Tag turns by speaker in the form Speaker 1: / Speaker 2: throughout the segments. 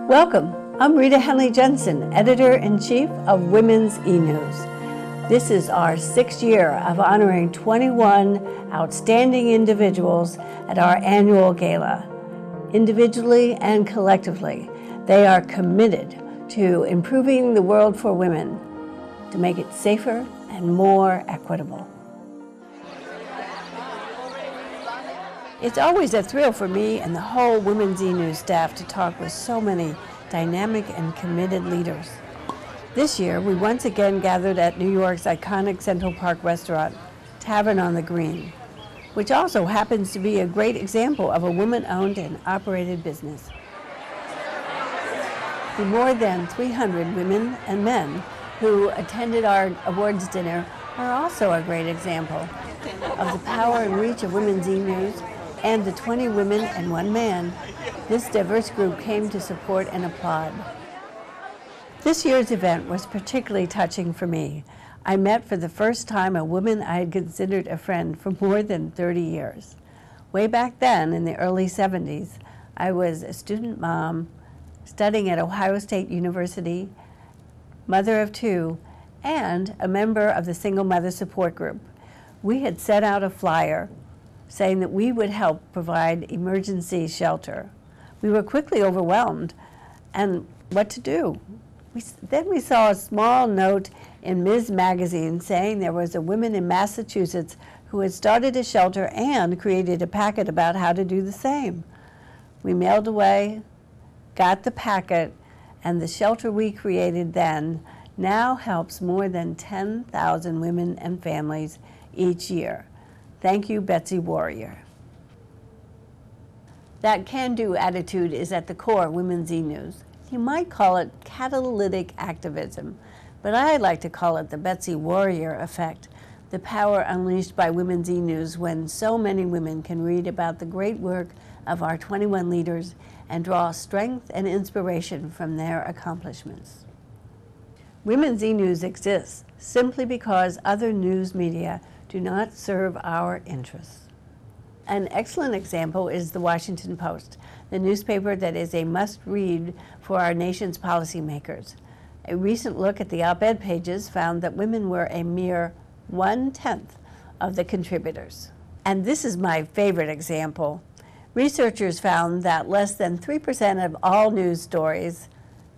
Speaker 1: Welcome. I'm Rita Henley Jensen, Editor-in-Chief of Women's E-News. This is our 6th year of honoring 21 outstanding individuals at our annual gala. Individually and collectively, they are committed to improving the world for women, to make it safer and more equitable. It's always a thrill for me and the whole Women's E-News staff to talk with so many dynamic and committed leaders. This year, we once again gathered at New York's iconic Central Park restaurant, Tavern on the Green, which also happens to be a great example of a woman-owned and operated business. The more than 300 women and men who attended our awards dinner are also a great example of the power and reach of Women's E-News and the 20 women and 1 man this diverse group came to support and applaud. This year's event was particularly touching for me. I met for the first time a woman I had considered a friend for more than 30 years. Way back then, in the early 70s, I was a student mom, studying at Ohio State University, mother of 2, and a member of the Single Mother Support Group. We had set out a flyer saying that we would help provide emergency shelter. We were quickly overwhelmed, and what to do? Then we saw a small note in Ms. Magazine saying there was a woman in Massachusetts who had started a shelter and created a packet about how to do the same. We mailed away, got the packet, and the shelter we created then now helps more than 10,000 women and families each year. Thank you, Betsy Warrior. That can-do attitude is at the core of Women's E-News. You might call it catalytic activism, but I like to call it the Betsy Warrior effect, the power unleashed by Women's E-News when so many women can read about the great work of our 21 leaders and draw strength and inspiration from their accomplishments. Women's E-News exists simply because other news media do not serve our interests. An excellent example is the Washington Post, the newspaper that is a must-read for our nation's policymakers. A recent look at the op-ed pages found that women were a mere 1/10 of the contributors. And this is my favorite example. Researchers found that less than 3% of all news stories,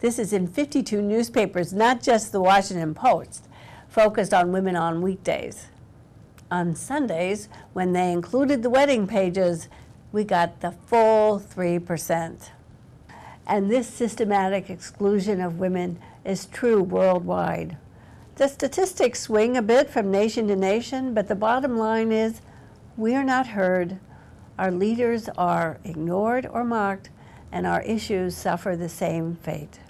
Speaker 1: this is in 52 newspapers, not just the Washington Post, focused on women on weekdays. On Sundays, when they included the wedding pages, we got the full 3%. And this systematic exclusion of women is true worldwide. The statistics swing a bit from nation to nation, but the bottom line is we are not heard, our leaders are ignored or mocked, and our issues suffer the same fate.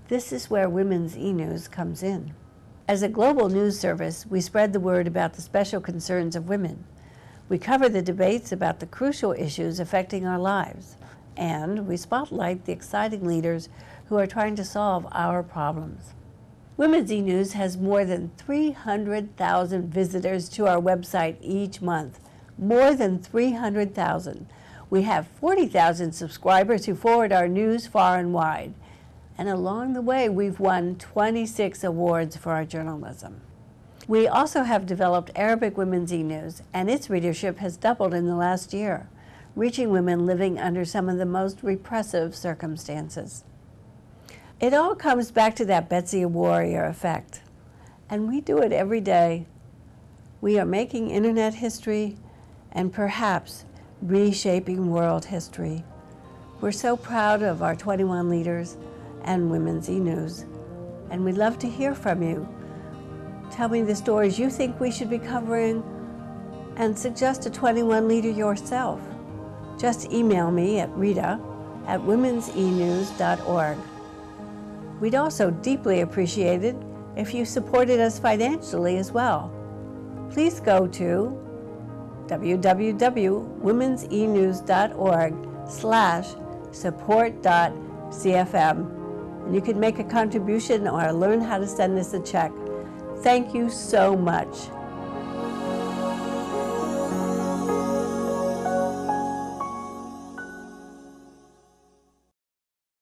Speaker 1: This is where Women's E-News comes in. As a global news service, we spread the word about the special concerns of women. We cover the debates about the crucial issues affecting our lives, and we spotlight the exciting leaders who are trying to solve our problems. Women's E-News has more than 300,000 visitors to our website each month. More than 300,000. We have 40,000 subscribers who forward our news far and wide. And along the way, we've won 26 awards for our journalism. We also have developed Arabic Women's E-News, and its readership has doubled in the last year, reaching women living under some of the most repressive circumstances. It all comes back to that Betsy Warrior effect, and we do it every day. We are making internet history and perhaps reshaping world history. We're so proud of our 21 leaders and Women's E-News, and we'd love to hear from you. Tell me the stories you think we should be covering and suggest a 21 leader yourself. Just email me at rita@womensenews.org. We'd also deeply appreciate it if you supported us financially as well. Please go to www.womensenews.org/support.cfm. And you can make a contribution or learn how to send us a check. Thank you so much.